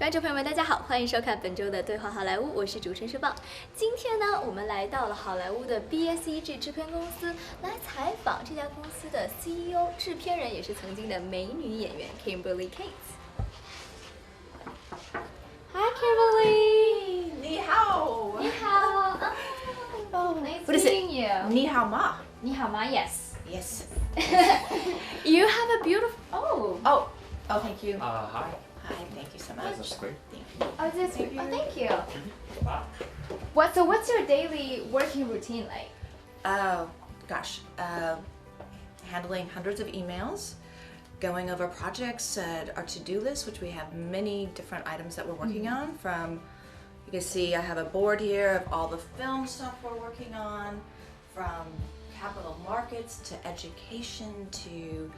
观众朋友们，大家好，欢迎收看本周的对话好莱坞，我是主持人舒棒。今天呢，我们来到了好莱坞的 BSEG 制片公司，来采访这家公司的 CEO、制片人，也是曾经的美女演员 Kimberly Kates。Hi Kimberly， 你好。你好。Oh, nice meeting you. 你好吗？你好吗 ？Yes. Yes. You have a beautiful. Oh, thank you. Hi. Hi, thank you so much. That's great. Thank you. Oh, thank you. Wow. What's your daily working routine like? Oh, gosh. Handling hundreds of emails, going over projects, our to-do list, which we have many different items that we're working on. From, you can see I have a board here of all the film stuff we're working on, from capital markets to education to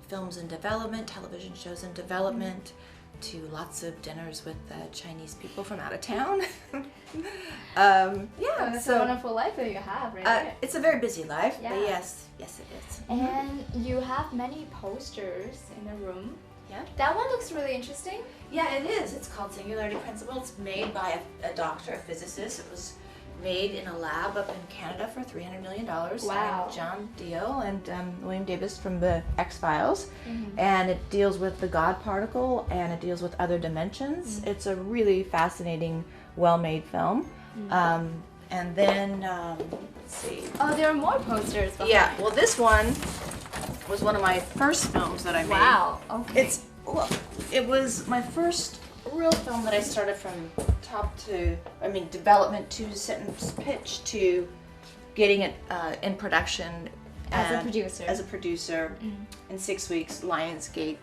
films in development, television shows in development, to lots of dinners with Chinese people from out of town. It's a wonderful life that you have, right? It's a very busy life, Yeah. but yes it is. And you have many posters in the room. Yeah. That one looks really interesting. Yeah, it is. It's called Singularity Principle. It's made by a doctor, a physicist. It was made in a lab up in Canada for $300 million. Wow. John Dio and William Davis from the X-Files. And it deals with the God particle and it deals with other dimensions. It's a really fascinating, well-made film. And then, let's see. Oh, there are more posters behind. Yeah, well this one was one of my first films that I made. Wow. Okay. It was my first real film that I started from development to sentence pitch to getting it in production As a producer. As a producer, in 6 weeks, Lionsgate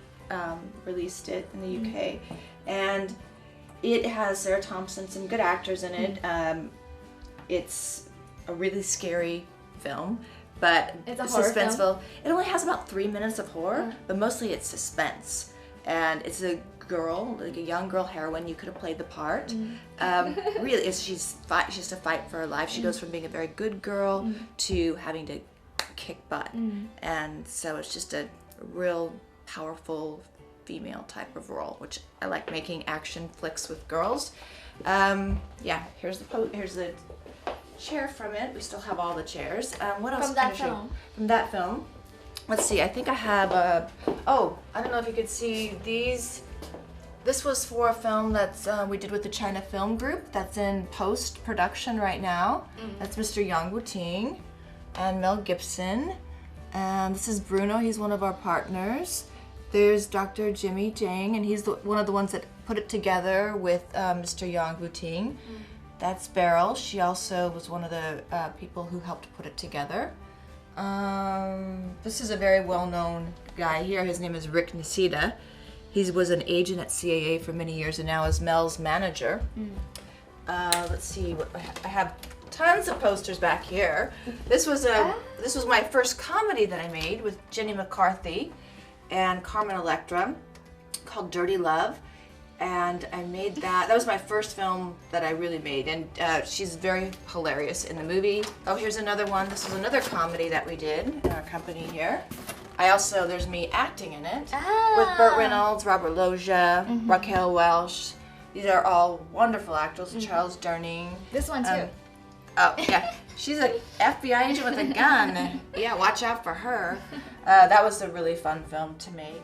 released it in the UK, and it has Sarah Thompson, some good actors in it. It's a really scary film, but It's a horror suspenseful. film? It only has about 3 minutes of horror, but mostly it's suspense, and it's a girl, like a young girl heroine. You could have played the part. Really, she has to fight for her life. She goes from being a very good girl to having to kick butt, and so it's just a real powerful female type of role, which I like making action flicks with girls. Yeah, here's the chair from it. We still have all the chairs. What else? From that film? From that film. Let's see. I think I have I don't know if you could see these. This was for a film that's we did with the China Film Group that's in post-production right now. That's Mr. Yang Wuting and Mel Gibson. And this is Bruno, he's one of our partners. There's Dr. Jimmy Jang, and he's one of the ones that put it together with Mr. Yang Wuting. That's Beryl, she also was one of the people who helped put it together. This is a very well-known guy here, his name is Rick Nisida. He was an agent at CAA for many years and now is Mel's manager. Let's see, I have tons of posters back here. This was my first comedy that I made with Jenny McCarthy and Carmen Electra called Dirty Love. And I made that. That was my first film that I really made, and she's very hilarious in the movie. Oh, here's another one. This is another comedy that we did in our company here. There's me acting in it with Burt Reynolds, Robert Loggia, Raquel Welch. These are all wonderful actors. Charles Durning. This one too. Oh yeah, she's an FBI agent with a gun. Yeah, watch out for her. That was a really fun film to make.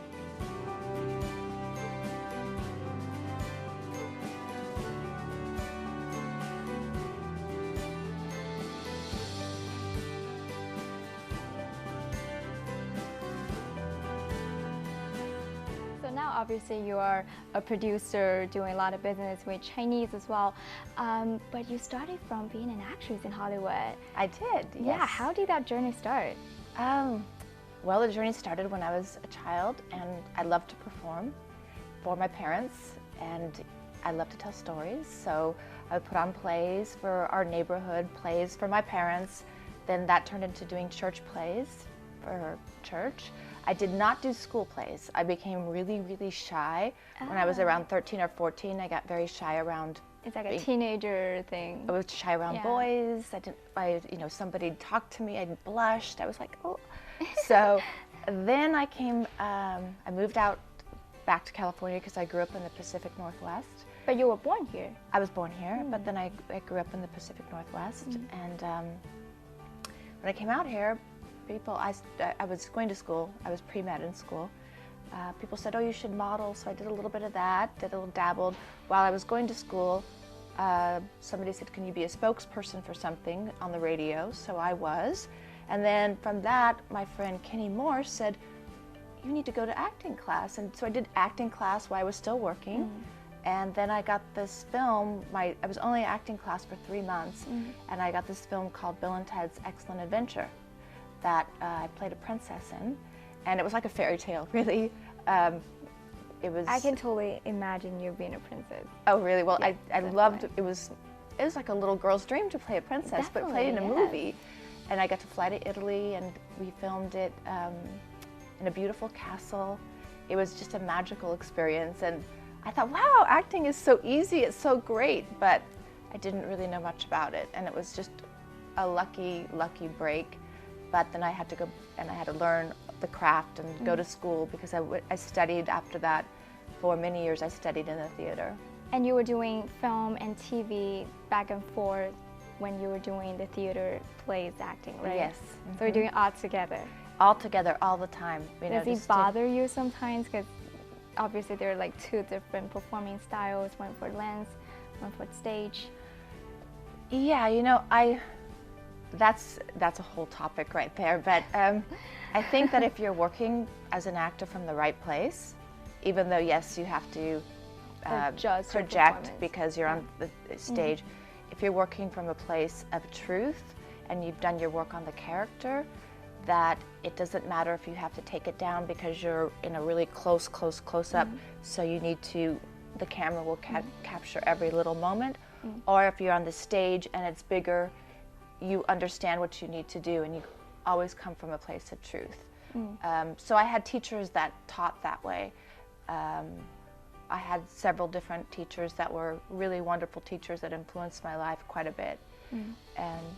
Now, obviously, you are a producer doing a lot of business with Chinese as well, but you started from being an actress in Hollywood. I did, yes. Yeah, how did that journey start? Well, the journey started when I was a child, and I loved to perform for my parents, and I loved to tell stories, so I would put on plays for our neighborhood, plays for my parents. Then that turned into doing church plays for church. I did not do school plays. I became really, really shy. When I was around 13 or 14, I got very shy around. It's like a teenager thing. I was shy around boys. Somebody talked to me, I blushed. I was like, oh. So then I moved out back to California because I grew up in the Pacific Northwest. But you were born here. I was born here, but then I grew up in the Pacific Northwest. And when I came out here, I was going to school. I was pre-med in school. People said, oh, you should model. So I did a little bit of that, dabbled. While I was going to school, somebody said, can you be a spokesperson for something on the radio? So I was. And then from that, my friend Kenny Moore said, you need to go to acting class. And so I did acting class while I was still working. And then I got this film, I was only acting class for 3 months, and I got this film called Bill and Ted's Excellent Adventure that I played a princess in. And it was like a fairy tale, really. It was. I can totally imagine you being a princess. Oh, really? Well, Yeah, I loved it. It was like a little girl's dream to play a princess, but played in a movie. And I got to fly to Italy, and we filmed it in a beautiful castle. It was just a magical experience, and I thought, wow, acting is so easy, it's so great, but I didn't really know much about it, and it was just a lucky break. But then I had to go and I had to learn the craft and go to school because I studied after that. For many years I studied in the theater. And you were doing film and TV back and forth when you were doing the theater plays acting, right? Yes. So you're doing it all together. All together, all the time. You know, Does it bother you sometimes? Because obviously there are like 2 different performing styles, one for lens, one for stage. Yeah, you know, that's a whole topic right there. But I think that if you're working as an actor from the right place, even though yes, you have to project because you're on the stage, if you're working from a place of truth and you've done your work on the character, that it doesn't matter if you have to take it down because you're in a really close up, so you need to, the camera will capture every little moment, or if you're on the stage and it's bigger, you understand what you need to do and you always come from a place of truth. So I had teachers that taught that way. I had several different teachers that were really wonderful teachers that influenced my life quite a bit. And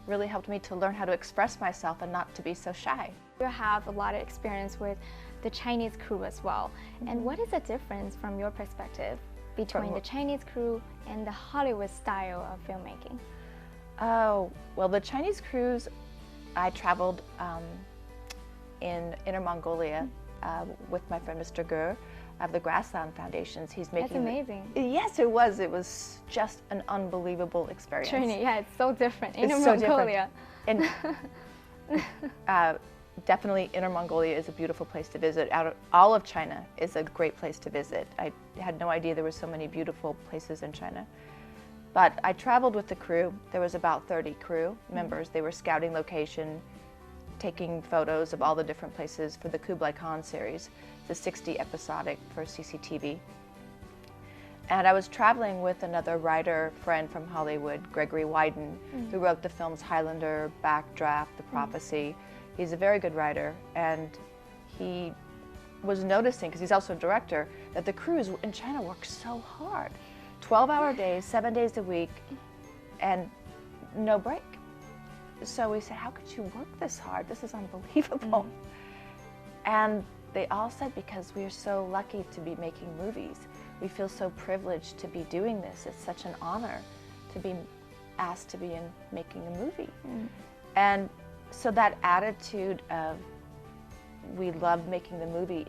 really helped me to learn how to express myself and not to be so shy. You have a lot of experience with the Chinese crew as well. And what is the difference from your perspective between the Chinese crew and the Hollywood style of filmmaking? Oh, well, the Chinese crews, I traveled in Inner Mongolia with my friend Mr. Gur of the Grassland Foundations. He's making. That's amazing. Yes, it was. It was just an unbelievable experience. Training, yeah, it's so different. It's Inner so Mongolia. Different. And definitely Inner Mongolia is a beautiful place to visit. All of China is a great place to visit. I had no idea there were so many beautiful places in China. But I traveled with the crew. There was about 30 crew members. They were scouting location, taking photos of all the different places for the Kublai Khan series, the 60 episodic for CCTV. And I was traveling with another writer friend from Hollywood, Gregory Wyden, who wrote the films Highlander, Backdraft, The Prophecy. He's a very good writer, and he was noticing, because he's also a director, that the crews in China work so hard. 12-hour days, 7 days a week, and no break. So we said, how could you work this hard? This is unbelievable. And they all said, because we are so lucky to be making movies. We feel so privileged to be doing this. It's such an honor to be asked to be in making a movie. And so that attitude of we love making the movie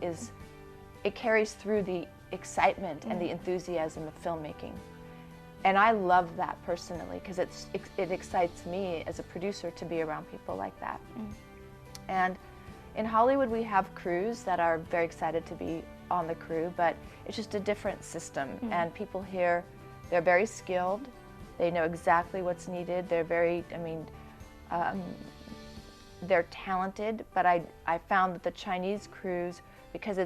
it carries through the excitement and the enthusiasm of filmmaking. And I love that personally because it excites me as a producer to be around people like that. And in Hollywood we have crews that are very excited to be on the crew, but it's just a different system. And people here, they're very skilled. They know exactly what's needed. They're very, they're talented, but I found that the Chinese crews, because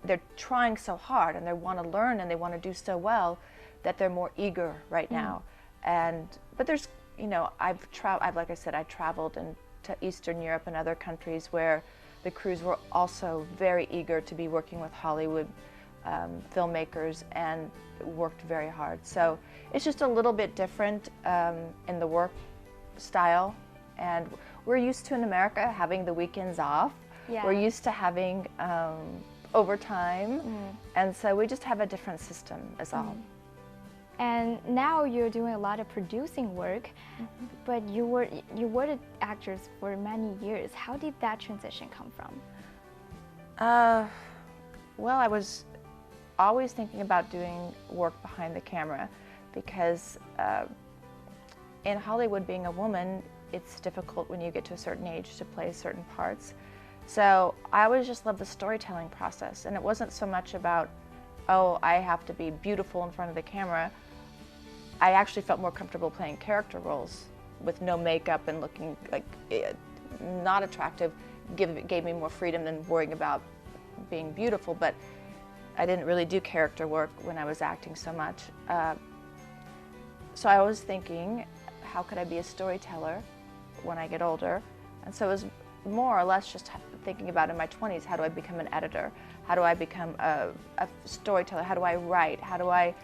they're trying so hard and they want to learn and they want to do so well, that they're more eager right now. But there's, like I said, I traveled to Eastern Europe and other countries where the crews were also very eager to be working with Hollywood filmmakers and worked very hard. So it's just a little bit different in the work style. And we're used to, in America, having the weekends off. Yeah. We're used to having over time. And so we just have a different system is all. And now you're doing a lot of producing work, but you were actors for many years. How did that transition come from? Well, I was always thinking about doing work behind the camera because in Hollywood, being a woman, it's difficult when you get to a certain age to play certain parts. So I always just loved the storytelling process, and it wasn't so much about, oh, I have to be beautiful in front of the camera. I actually felt more comfortable playing character roles with no makeup and looking like not attractive. Gave me more freedom than worrying about being beautiful, but I didn't really do character work when I was acting so much. So I was thinking, how could I be a storyteller when I get older? And so it was more or less just thinking about in my 20s, how do I become an editor? How do I become a storyteller? How do I write? How do I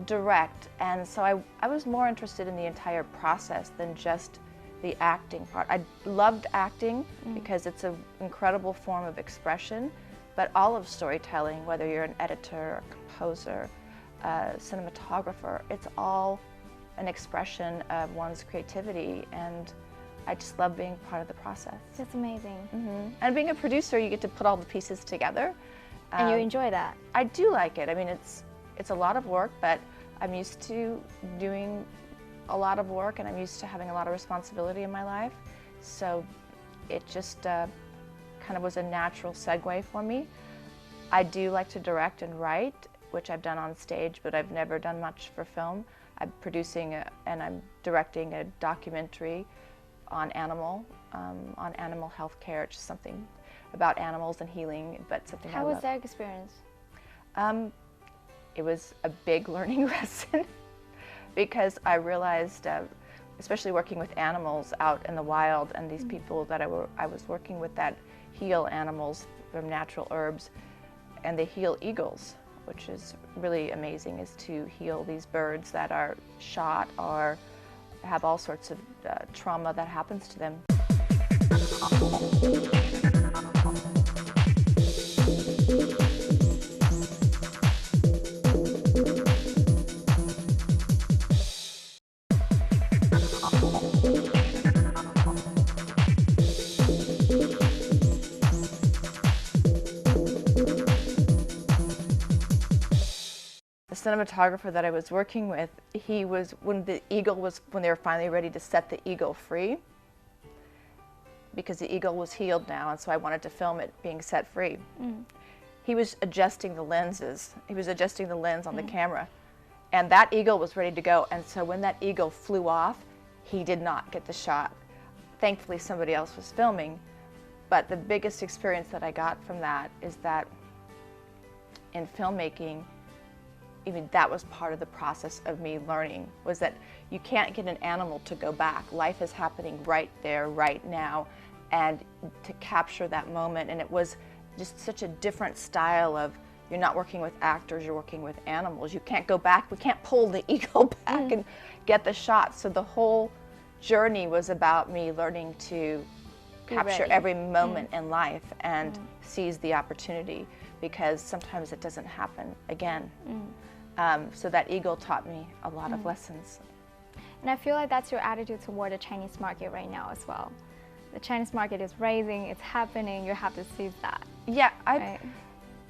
direct? And so I was more interested in the entire process than just the acting part. I loved acting because it's an incredible form of expression, but all of storytelling, whether you're an editor, a composer, a cinematographer, it's all an expression of one's creativity, and I just love being part of the process. That's amazing. And being a producer, you get to put all the pieces together. And you enjoy that? I do like it. I mean, it's a lot of work, but I'm used to doing a lot of work, and I'm used to having a lot of responsibility in my life. So it just kind of was a natural segue for me. I do like to direct and write, which I've done on stage, but I've never done much for film. I'm producing and I'm directing a documentary on animal health care. It's just something about animals and healing, but something I love. How was that experience? It was a big learning lesson because I realized, especially working with animals out in the wild, and these people that I was working with that heal animals from natural herbs, and they heal eagles, which is really amazing, is to heal these birds that are shot or have all sorts of trauma that happens to them. The cinematographer that I was working with, he was, when they were finally ready to set the eagle free, because the eagle was healed now, and so I wanted to film it being set free. He was adjusting the lenses. He was adjusting the lens on the camera, and that eagle was ready to go, and so when that eagle flew off, he did not get the shot. Thankfully, somebody else was filming, but the biggest experience that I got from that is that in filmmaking, even that was part of the process of me learning, was that you can't get an animal to go back. Life is happening right there, right now, and to capture that moment. And it was just such a different style of, you're not working with actors, you're working with animals. You can't go back, we can't pull the eagle back and get the shot. So the whole journey was about me learning to capture every moment in life and seize the opportunity, because sometimes it doesn't happen again. So that eagle taught me a lot of lessons. And I feel like that's your attitude toward the Chinese market right now as well. The Chinese market is rising, it's happening, you have to seize that. Yeah, right?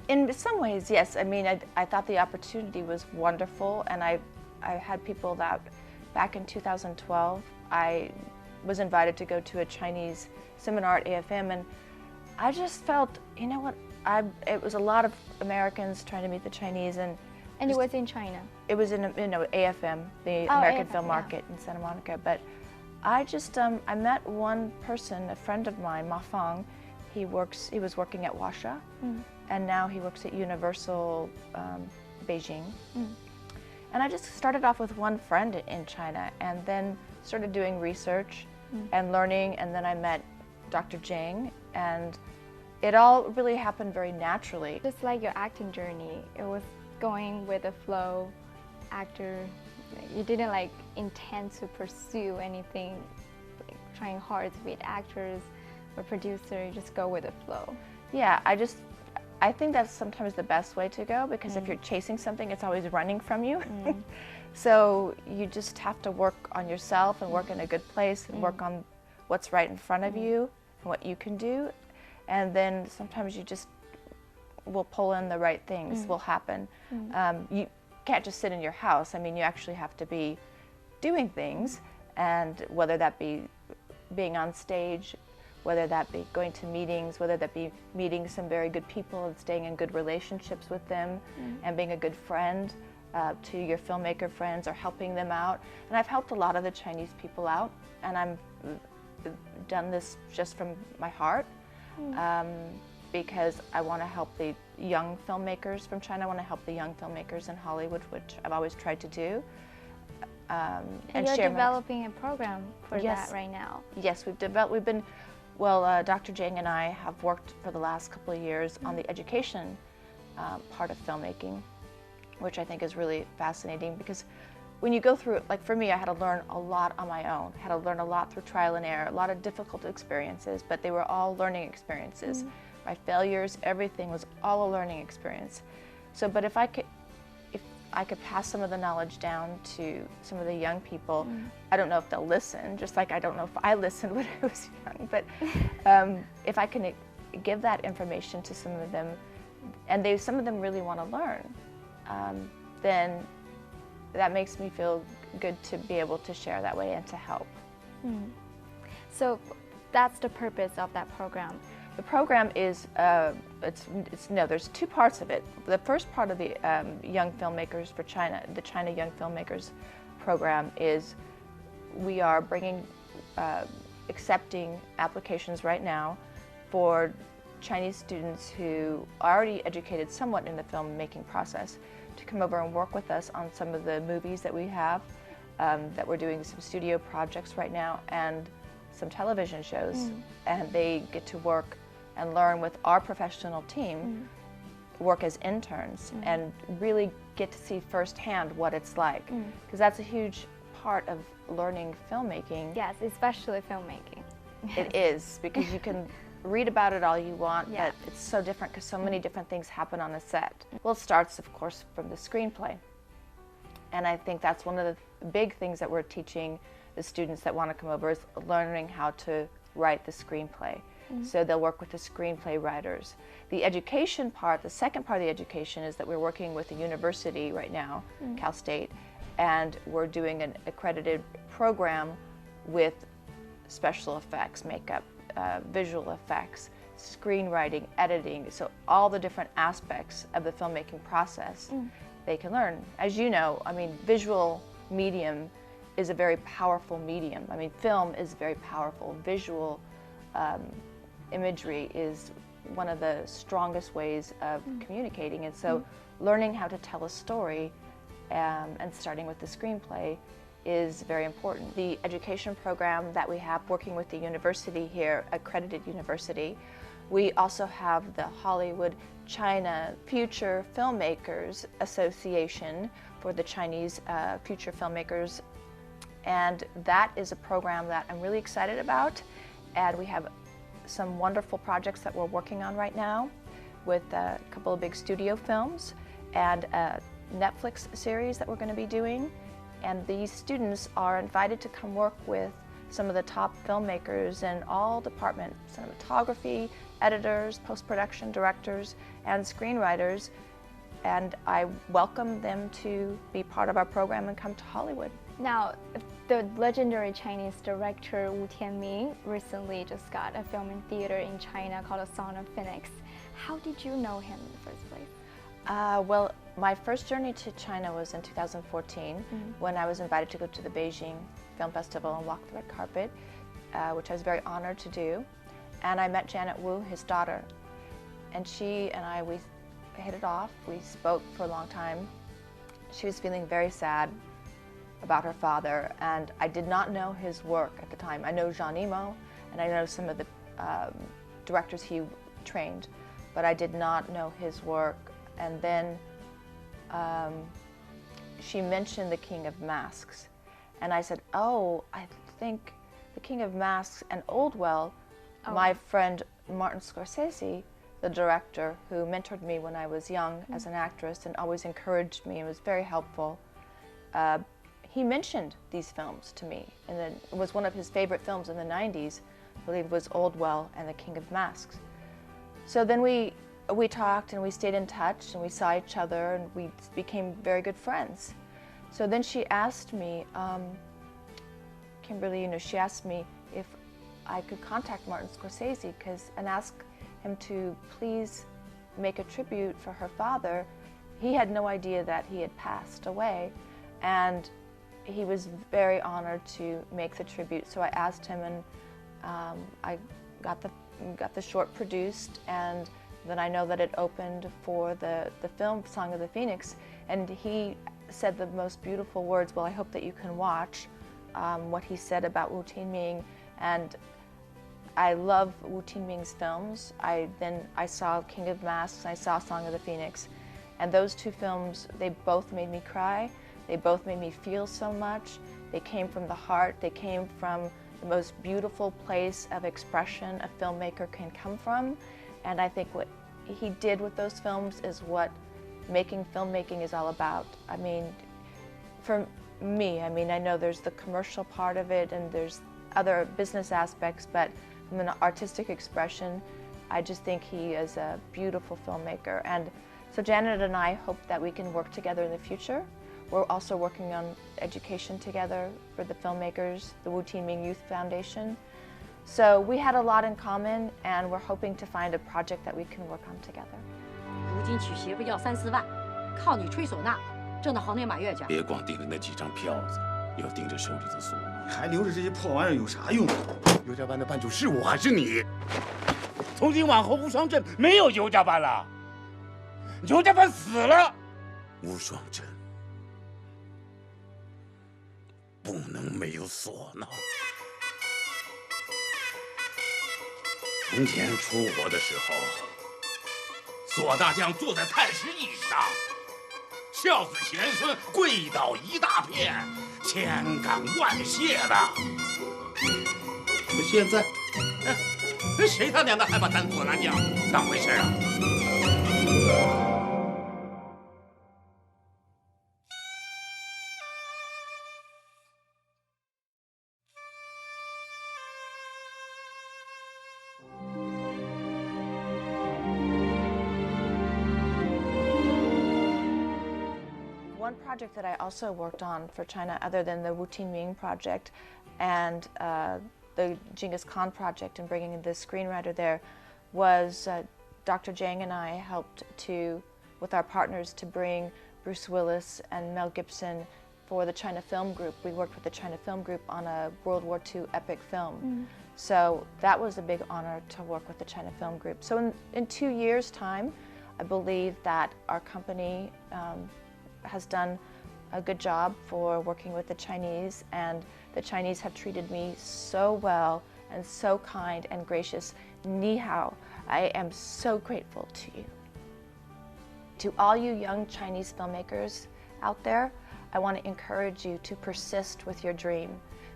In some ways, yes. I mean, I thought the opportunity was wonderful, and I had people that, back in 2012, I was invited to go to a Chinese seminar at AFM, and I just felt, you know what, it was a lot of Americans trying to meet the Chinese, and it was in China? It was in AFM, the American Film Market in Santa Monica. But I just, I met one person, a friend of mine, Ma Fang. He was working at Huaxia, and now he works at Universal Beijing. And I just started off with one friend in China, and then started doing research and learning, and then I met Dr. Zhang, and it all really happened very naturally. Just like your acting journey, it was going with the flow, actor. You didn't like intend to pursue anything, like trying hard to be an actress or producer. You just go with the flow. Yeah, I think that's sometimes the best way to go, because if you're chasing something, it's always running from you. So you just have to work on yourself and work in a good place and work on what's right in front of you and what you can do. And then sometimes you just will pull in the right things will happen. You can't just sit in your house. I mean, you actually have to be doing things, and whether that be being on stage, whether that be going to meetings, whether that be meeting some very good people and staying in good relationships with them and being a good friend to your filmmaker friends or helping them out. And I've helped a lot of the Chinese people out, and I've done this just from my heart because I want to help the young filmmakers from China. I want to help the young filmmakers in Hollywood, which I've always tried to do. And you're developing a program for that right now. Yes, we've been, Dr. Zhang and I have worked for the last couple of years on the education part of filmmaking, which I think is really fascinating, because when you go through it, like for me, I had to learn a lot on my own. I had to learn a lot through trial and error, a lot of difficult experiences, but they were all learning experiences. My failures, everything was all a learning experience. So, but if I could pass some of the knowledge down to some of the young people, I don't know if they'll listen, just like I don't know if I listened when I was young, but if I can give that information to some of them, and some of them really want to learn, then that makes me feel good to be able to share that way and to help. So that's the purpose of that program. The program is, there's two parts of it. The first part of the Young Filmmakers for China, the China Young Filmmakers program, is we are accepting applications right now for Chinese students who are already educated somewhat in the filmmaking process to come over and work with us on some of the movies that we have, that we're doing some studio projects right now and some television shows, and they get to work and learn with our professional team, work as interns, and really get to see firsthand what it's like, because that's a huge part of learning filmmaking. Yes, especially filmmaking. It is, because you can read about it all you want, but it's so different because so many different things happen on a set. Well, it starts, of course, from the screenplay. And I think that's one of the big things that we're teaching the students that want to come over, is learning how to write the screenplay. So they'll work with the screenplay writers. The education part, the second part of the education, is that we're working with a university right now, Cal State, and we're doing an accredited program with special effects, makeup, visual effects, screenwriting, editing, so all the different aspects of the filmmaking process they can learn. As you know, I mean, visual medium is a very powerful medium. I mean, film is very powerful. Visual imagery is one of the strongest ways of communicating, and so learning how to tell a story and starting with the screenplay is very important. The education program that we have working with the university here, accredited university, we also have the Hollywood China Future Filmmakers Association for the Chinese future filmmakers, and that is a program that I'm really excited about, and we have some wonderful projects that we're working on right now with a couple of big studio films and a Netflix series that we're going to be doing. And these students are invited to come work with some of the top filmmakers in all departments: cinematography, editors, post-production directors, and screenwriters. And I welcome them to be part of our program and come to Hollywood. Now, the legendary Chinese director Wu Tianming recently just got a film in theater in China called A Song of Phoenix. How did you know him in the first place? Well, my first journey to China was in 2014 when I was invited to go to the Beijing Film Festival and walk the red carpet, which I was very honored to do. And I met Janet Wu, his daughter, and she and I, we hit it off. We spoke for a long time. She was feeling very sad about her father, and I did not know his work at the time. I know Jean Imo, and I know some of the directors he trained, but I did not know his work. And then she mentioned The King of Masks, and I said, oh, I think The King of Masks and Old Well, my friend Martin Scorsese, the director, who mentored me when I was young as an actress and always encouraged me and was very helpful, he mentioned these films to me, and it was one of his favorite films in the 90s. I believe it was Old Well and The King of Masks. So then we talked and we stayed in touch and we saw each other and we became very good friends. So then she asked me, Kimberly, she asked me if I could contact Martin Scorsese and ask him to please make a tribute for her father. He had no idea that he had passed away, and he was very honored to make the tribute. So I asked him, and I got the short produced, and then I know that it opened for the film Song of the Phoenix, and he said the most beautiful words. Well, I hope that you can watch what he said about Wu Tianming, and I love Wu Tianming's films. I saw King of Masks, and I saw Song of the Phoenix, and those two films, they both made me cry. They both made me feel so much. They came from the heart. They came from the most beautiful place of expression a filmmaker can come from. And I think what he did with those films is what making filmmaking is all about. I mean, for me, I know there's the commercial part of it and there's other business aspects, but from an artistic expression, I just think he is a beautiful filmmaker. And so Janet and I hope that we can work together in the future. We're also working on education together for the filmmakers, the Wu Tianming Youth Foundation. So we had a lot in common, and we're hoping to find a project that we can work on together. 如今娶媳妇要3、4万，靠你吹唢呐挣到行内马月去。别光盯着那几张票子，要盯着手里的唢呐。还留着这些破玩意儿有啥用？尤家班的班主是我还是你？从今往后，无双镇没有尤家班了，尤家班死了。无双镇不能没有唢呐。从前出国的时候，左大将坐在太师椅上，孝子贤孙跪倒一大片，千感万谢的。现在，谁他娘的还把咱左大将当回事啊？One project that I also worked on for China, other than the Wu Tianming project and the Genghis Khan project and bringing in the screenwriter there, was Dr. Zhang and I helped with our partners, to bring Bruce Willis and Mel Gibson for the China Film Group. We worked with the China Film Group on a World War II epic film. So that was a big honor to work with the China Film Group. So in 2 years' time, I believe that our company has done a good job for working with the Chinese, and the Chinese have treated me so well and so kind and gracious. Ni hao. I am so grateful to you. To all you young Chinese filmmakers out there, I want to encourage you to persist with your dream,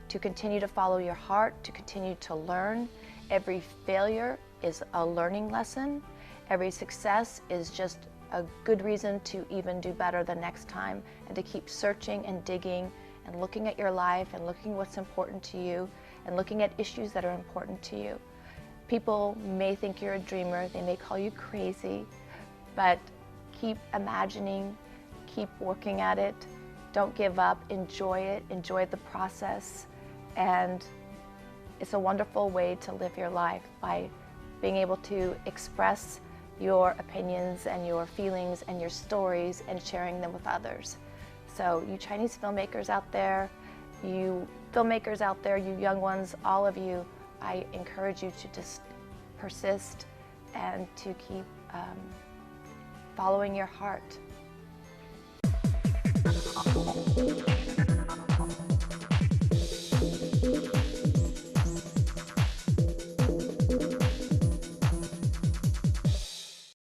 to continue to follow your heart, to continue to learn. Every failure is a learning lesson. Every success is just a good reason to even do better the next time, and to keep searching and digging and looking at your life and looking what's important to you and looking at issues that are important to you. People may think you're a dreamer, they may call you crazy, but keep imagining, keep working at it, don't give up, enjoy it, enjoy the process, and it's a wonderful way to live your life, by being able to express your opinions and your feelings and your stories and sharing them with others. So you Chinese filmmakers out there, you filmmakers out there, you young ones, all of you, I encourage you to just persist and to keep following your heart.